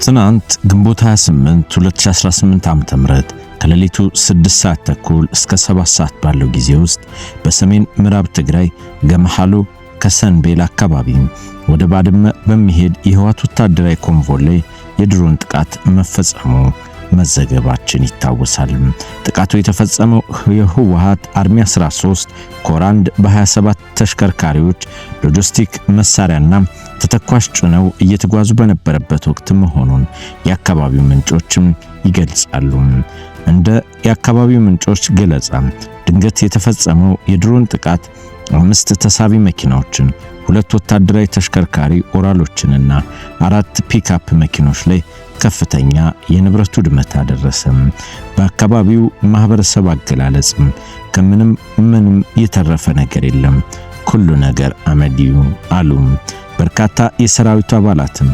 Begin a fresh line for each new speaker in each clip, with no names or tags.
ትናንት ግንቦት 28 2018 ዓ.ም ከሌሊቱ 6 ሰዓት ተኩል እስከ 7 ሰዓት ባለው ጊዜ ውስጥ በሰሜን ምዕራብ ትግራይ ገመሐሎ ከሰንቤል አካባቢ ወደ ባድመ በሚሄድ የህወሓት ወታደራዊ ኮንቮይ ላይ የድሮን ጥቃት መፈጸሙ መዘገባችን ይታወሳል። ጥቃቱ የተፈጸመው የህወሓት አርሚ 13 ኮር 1 በ27 ተሽከርካሪዎች ሎጂስቲክ መሳሪያና ተተኳሽ ጭነው እየተጓዙ በነበረበት ወቅት መሆኑን የአካባቢው ምንጮችም ይገልጻሉ። እንደ የአካባቢው ምንጮች ገለጻ ድንገት የተፈጸመው የድሮን ጥቃት 5 ተሳቢ መኪናዎችን፣ 2 ወታደራዊ ተሽከርካሪ ኦራሎችንና 4 ፒክአፕ መኪኖች ላይ ከፍተኛ የንብረት ውድመት አደረሰ። በአካባቢው ማህበረሰብ አገላለጽ ምንም የተረፈ ነገር የለም፣ ሁሉ ነገር አመዲዩ አሉ። በርካታ የሰራዊቱ አባላትም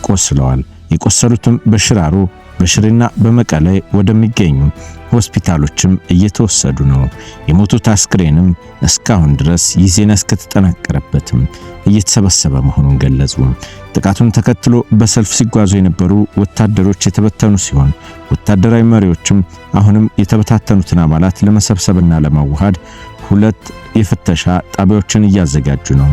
ቆስለዋል። የቆሰሉትም በሽራሮ በሽሬና በመቀሌ ወደሚገኙ ሆስፒታሎችም እየተወሰዱ ነው። የሞቱት አስክሬንም እስካሁን ድረስ ይህ ዜና እስከተጠናቀረበትም እየተሰበሰበ መሆኑን ገለጹ። ጥቃቱን ተከትሎ በሰልፍ ሲጓዙ የነበሩ ወታደሮች የተበተኑ ሲሆን ወታደራዊ መሪዎችም አሁንም የተበታተኑትን አባላት ለመሰብሰብና ለማዋሃድ 2 የፍተሻ ጣቢያዎችን እያዘጋጁ ነው።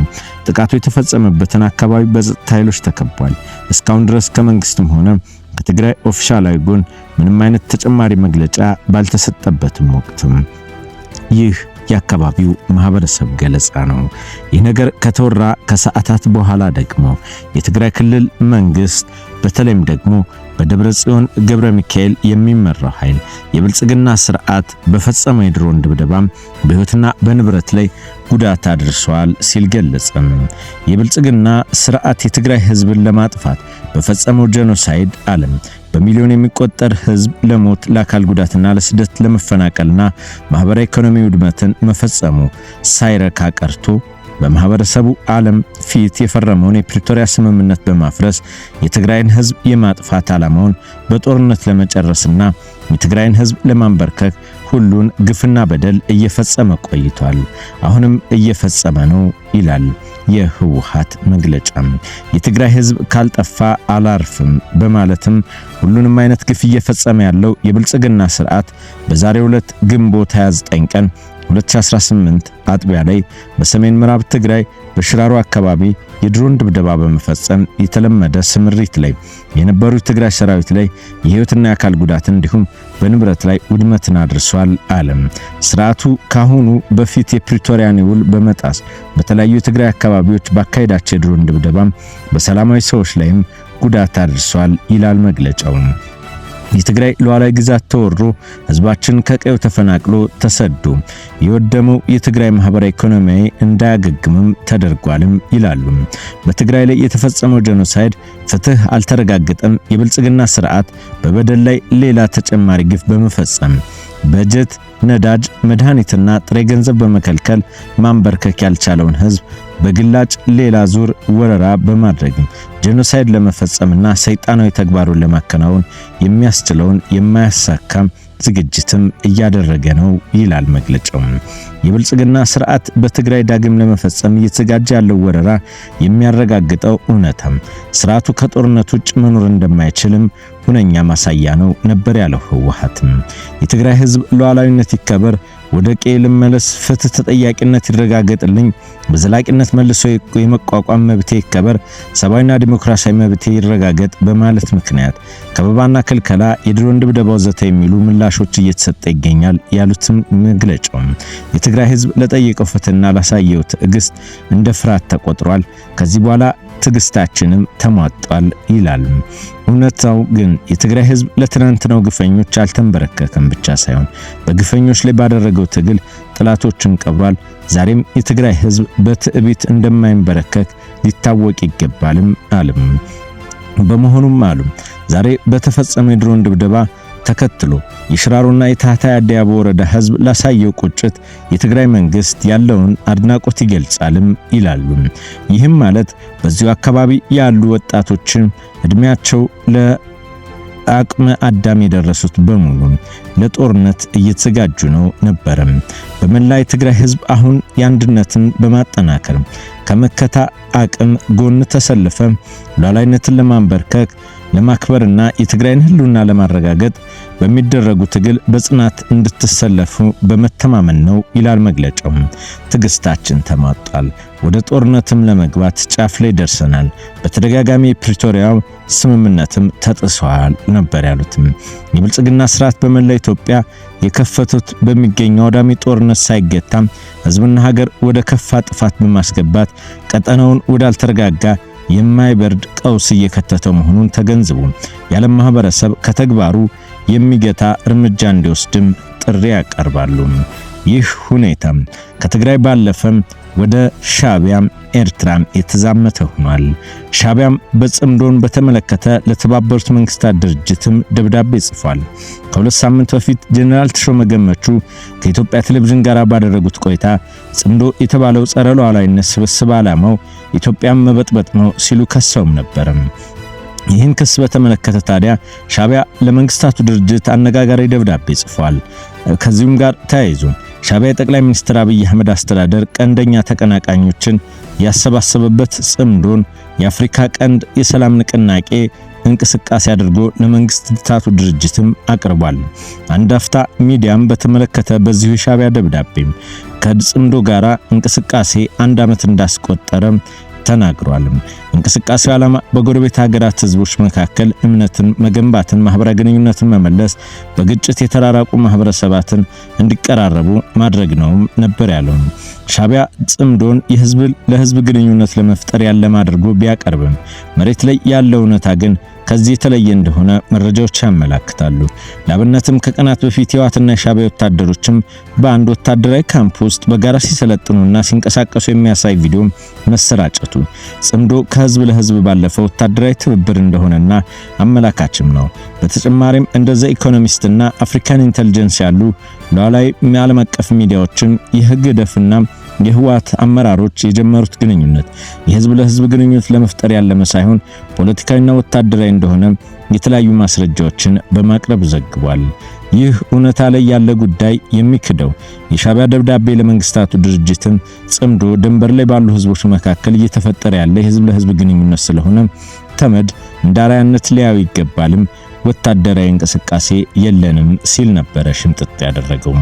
ጥቃቱ የተፈጸመበትን አካባቢ በጸጥታ ኃይሎች ተከቧል። እስካሁን ድረስ ከመንግስትም ሆነ ከትግራይ ኦፊሻላዊ ጎን ምንም አይነት ተጨማሪ መግለጫ ባልተሰጠበትም ወቅትም ይህ የአካባቢው ማህበረሰብ ገለጻ ነው። ይህ ነገር ከተወራ ከሰዓታት በኋላ ደግሞ የትግራይ ክልል መንግስት በተለይም ደግሞ በደብረ ጽዮን ገብረ ሚካኤል የሚመራው ኃይል የብልጽግና ስርዓት በፈጸመው የድሮን ድብደባም በህይወትና በንብረት ላይ ጉዳት አድርሷል ሲል ገለጸ። የብልጽግና ስርዓት የትግራይ ህዝብን ለማጥፋት በፈጸመው ጄኖሳይድ ዓለም በሚሊዮን የሚቆጠር ህዝብ ለሞት ለአካል ጉዳትና ለስደት ለመፈናቀልና ማህበራዊ ኢኮኖሚ ውድመትን መፈጸሙ ሳይረካ ቀርቶ በማህበረሰቡ ዓለም ፊት የፈረመውን የፕሪቶሪያ ስምምነት በማፍረስ የትግራይን ህዝብ የማጥፋት ዓላማውን በጦርነት ለመጨረስና የትግራይን ህዝብ ለማንበርከክ ሁሉን ግፍና በደል እየፈጸመ ቆይቷል። አሁንም እየፈጸመ ነው ይላል የህወሓት መግለጫ። የትግራይ ህዝብ ካልጠፋ አላርፍም በማለትም ሁሉንም አይነት ግፍ እየፈጸመ ያለው የብልጽግና ስርዓት በዛሬው ዕለት ግንቦት 29 ቀን 2018 አጥቢያ ላይ በሰሜን ምዕራብ ትግራይ በሽራሮ አካባቢ የድሮን ድብደባ በመፈጸም የተለመደ ስምሪት ላይ የነበሩ ትግራይ ሰራዊት ላይ የህይወትና የአካል ጉዳት እንዲሁም በንብረት ላይ ውድመትን አድርሷል አለም። ስርዓቱ ካሁኑ በፊት የፕሪቶሪያን ውል በመጣስ በተለያዩ የትግራይ አካባቢዎች ባካሄዳቸው የድሮን ድብደባም በሰላማዊ ሰዎች ላይም ጉዳት አድርሷል ይላል መግለጫው። የትግራይ ሉዓላዊ ግዛት ተወሮ ህዝባችን ከቀዩ ተፈናቅሎ ተሰዶ የወደመው የትግራይ ማህበራዊ ኢኮኖሚያዊ እንዳያገግምም ተደርጓልም ይላሉ። በትግራይ ላይ የተፈጸመው ጄኖሳይድ ፍትህ አልተረጋገጠም። የብልጽግና ስርዓት በበደል ላይ ሌላ ተጨማሪ ግፍ በመፈጸም በጀት፣ ነዳጅ፣ መድኃኒትና ጥሬ ገንዘብ በመከልከል ማንበርከክ ያልቻለውን ህዝብ በግላጭ ሌላ ዙር ወረራ በማድረግ ጄኖሳይድ ለመፈጸምና ሰይጣናዊ ተግባሩን ለማከናወን የሚያስችለውን የማያሳካም ዝግጅትም እያደረገ ነው ይላል መግለጫው። የብልጽግና ስርዓት በትግራይ ዳግም ለመፈጸም እየተዘጋጀ ያለው ወረራ የሚያረጋግጠው እውነታም ስርዓቱ ከጦርነት ውጭ መኖር እንደማይችልም ሁነኛ ማሳያ ነው ነበር ያለው ህወሓትም። የትግራይ ህዝብ ሉዓላዊነት ይከበር፣ ወደ ቀዬ ልመለስ፣ ፍትህ ተጠያቂነት ይረጋገጥልኝ፣ በዘላቂነት መልሶ የመቋቋም መብቴ ይከበር፣ ሰብአዊና ዲሞክራሲያዊ መብቴ ይረጋገጥ በማለት ምክንያት ከበባና ክልከላ፣ የድሮን ድብደባው ዘተ የሚሉ ምላሾች እየተሰጠ ይገኛል ያሉትም መግለጫው የትግራይ ህዝብ ለጠየቀው ፍትህና ላሳየው ትዕግስት እንደ ፍርሃት ተቆጥሯል። ከዚህ በኋላ ትዕግስታችንም ተሟጧል ይላል። እውነታው ግን የትግራይ ህዝብ ለትናንትናው ግፈኞች አልተንበረከከም ብቻ ሳይሆን በግፈኞች ላይ ባደረገው ትግል ጥላቶችን ቀብሯል። ዛሬም የትግራይ ህዝብ በትዕቢት እንደማይንበረከክ ሊታወቅ ይገባልም አለም። በመሆኑም አሉ ዛሬ በተፈጸመው የድሮን ድብደባ ተከትሎ የሽራሮና የታህታይ አዲያቦ ወረዳ ህዝብ ላሳየው ቁጭት የትግራይ መንግስት ያለውን አድናቆት ይገልጻልም ይላሉ። ይህም ማለት በዚሁ አካባቢ ያሉ ወጣቶችን እድሜያቸው ለአቅመ አዳም የደረሱት በሙሉ ለጦርነት እየተዘጋጁ ነው ነበርም። በመላ የትግራይ ህዝብ አሁን የአንድነትን በማጠናከር ከመከታ አቅም ጎን ተሰልፈ ሉዓላዊነትን ለማንበርከክ ለማክበርና የትግራይን ህልውና ለማረጋገጥ በሚደረጉ ትግል በጽናት እንድትሰለፉ በመተማመን ነው ይላል መግለጫው። ትግስታችን ተማጧል፣ ወደ ጦርነትም ለመግባት ጫፍ ላይ ደርሰናል፣ በተደጋጋሚ የፕሪቶሪያው ስምምነትም ተጥሷል ነበር ያሉትም። የብልጽግና ስርዓት በመላ ኢትዮጵያ የከፈቱት በሚገኘው አውዳሚ ጦርነት ሳይገታም ህዝብና ሀገር ወደ ከፋ ጥፋት በማስገባት ቀጠናውን ወዳልተረጋጋ የማይበርድ ቀውስ እየከተተው መሆኑን ተገንዝቡ የዓለም ማህበረሰብ ከተግባሩ የሚገታ እርምጃ እንዲወስድም ጥሪ ያቀርባሉ። ይህ ሁኔታ ከትግራይ ባለፈም ወደ ሻዕቢያም ኤርትራም የተዛመተ ሆኗል። ሻዕቢያም በጽምዶን በተመለከተ ለተባበሩት መንግስታት ድርጅትም ደብዳቤ ጽፏል። ከሁለት ሳምንት በፊት ጀነራል ተሾመ ገመቹ ከኢትዮጵያ ቴሌቪዥን ጋር ባደረጉት ቆይታ ጽምዶ የተባለው ጸረ ሉዓላዊነት ስብስብ ዓላማው ኢትዮጵያን መበጥበጥ ነው ሲሉ ከሰውም ነበር። ይህን ክስ በተመለከተ ታዲያ ሻዕቢያ ለመንግስታቱ ድርጅት አነጋጋሪ ደብዳቤ ጽፏል። ከዚሁም ጋር ተያይዞ ሻዕቢያ ጠቅላይ ሚኒስትር አብይ አህመድ አስተዳደር ቀንደኛ ተቀናቃኞችን ያሰባሰበበት ጽምዶን የአፍሪካ ቀንድ የሰላም ንቅናቄ እንቅስቃሴ አድርጎ ለመንግስታቱ ድርጅትም አቅርቧል። አንድ አፍታ ሚዲያም በተመለከተ በዚሁ ሻዕቢያ ደብዳቤም ከጽምዶ ጋራ እንቅስቃሴ አንድ ዓመት እንዳስቆጠረ ተናግሯል። እንቅስቃሴው ዓላማ በጎረቤት ሀገራት ህዝቦች መካከል እምነትን መገንባትን፣ ማህበራዊ ግንኙነትን መመለስ፣ በግጭት የተራራቁ ማህበረሰባትን እንዲቀራረቡ ማድረግ ነው ነበር ያለው። ሻዕቢያ ጽምዶን የህዝብ ለህዝብ ግንኙነት ለመፍጠር ያለማ አድርጎ ቢያቀርብም መሬት ላይ ያለው እውነታ ግን ከዚህ የተለየ እንደሆነ መረጃዎች ያመለክታሉ። ለአብነትም ከቀናት በፊት የዋትና የሻዕቢያ ወታደሮችም በአንድ ወታደራዊ ካምፕ ውስጥ በጋራ ሲሰለጥኑና ሲንቀሳቀሱ የሚያሳይ ቪዲዮ መሰራጨቱ ጽምዶ ከህዝብ ለህዝብ ባለፈው ወታደራዊ ትብብር እንደሆነና አመላካችም ነው። በተጨማሪም እንደ ዘ ኢኮኖሚስትና አፍሪካን ኢንተለጀንስ ያሉ ሉዓላዊ ዓለም አቀፍ ሚዲያዎችም የህግ ደፍና የህወሓት አመራሮች የጀመሩት ግንኙነት የህዝብ ለህዝብ ግንኙነት ለመፍጠር ያለመ ሳይሆን ፖለቲካዊና ወታደራዊ እንደሆነ የተለያዩ ማስረጃዎችን በማቅረብ ዘግቧል። ይህ እውነታ ላይ ያለ ጉዳይ የሚክደው የሻዕቢያ ደብዳቤ ለመንግስታቱ ድርጅትም ጽምዶ ድንበር ላይ ባሉ ህዝቦች መካከል እየተፈጠረ ያለ የህዝብ ለህዝብ ግንኙነት ስለሆነ ተመድ እንዳራያነት ሊያዩ ይገባልም፣ ወታደራዊ እንቅስቃሴ የለንም ሲል ነበረ ሽምጥጥ ያደረገው።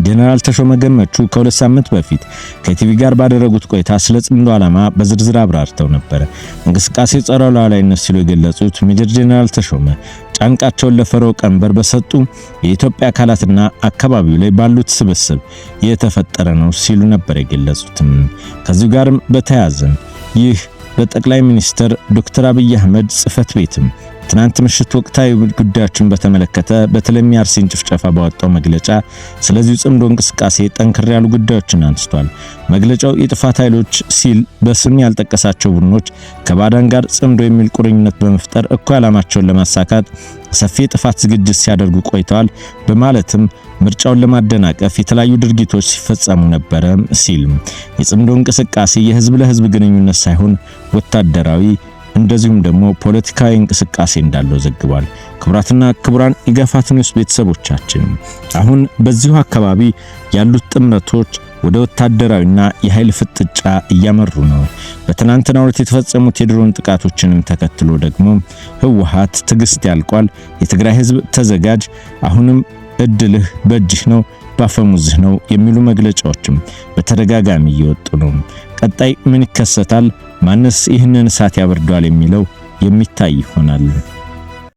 ጀነራል ተሾመ ገመቹ ከሁለት ሳምንት በፊት ከቲቪ ጋር ባደረጉት ቆይታ ስለ ጽምዶ ዓላማ በዝርዝር አብራርተው ነበር። እንቅስቃሴ ጸረ ሉዓላዊነት ሲሉ የገለጹት ሜጀር ጀነራል ተሾመ ጫንቃቸውን ለፈረው ቀንበር በሰጡ የኢትዮጵያ አካላትና አካባቢው ላይ ባሉት ስብስብ የተፈጠረ ነው ሲሉ ነበር የገለጹትም። ከዚሁ ጋርም በተያያዘ ይህ በጠቅላይ ሚኒስትር ዶክተር አብይ አህመድ ጽህፈት ቤትም ትናንት ምሽት ወቅታዊ ጉዳዮችን በተመለከተ በተለይም የአርሲን ጭፍጨፋ ባወጣው መግለጫ ስለዚህ ጽምዶ እንቅስቃሴ ጠንከር ያሉ ጉዳዮችን አንስቷል። መግለጫው የጥፋት ኃይሎች ሲል በስም ያልጠቀሳቸው ቡድኖች ከባዕዳን ጋር ጽምዶ የሚል ቁርኝነት በመፍጠር እኩይ ዓላማቸውን ለማሳካት ሰፊ ጥፋት ዝግጅት ሲያደርጉ ቆይተዋል በማለትም ምርጫውን ለማደናቀፍ የተለያዩ ድርጊቶች ሲፈጸሙ ነበር ሲል የጽምዶ እንቅስቃሴ የህዝብ ለህዝብ ግንኙነት ሳይሆን ወታደራዊ እንደዚሁም ደግሞ ፖለቲካዊ እንቅስቃሴ እንዳለው ዘግቧል። ክቡራትና ክቡራን የጋፋት ኒውስ ቤተሰቦቻችን አሁን በዚሁ አካባቢ ያሉት ጥምረቶች ወደ ወታደራዊና የኃይል ፍጥጫ እያመሩ ነው። በትናንትናው ዕለት የተፈጸሙት የድሮን ጥቃቶችንም ተከትሎ ደግሞ ህወሓት ትግስት ያልቋል፣ የትግራይ ህዝብ ተዘጋጅ፣ አሁንም እድልህ በእጅህ ነው፣ ባፈሙዝህ ነው የሚሉ መግለጫዎችም በተደጋጋሚ እየወጡ ነው። ቀጣይ ምን ይከሰታል? ማንስ ይህንን እሳት ያበርዳል የሚለው የሚታይ ይሆናል።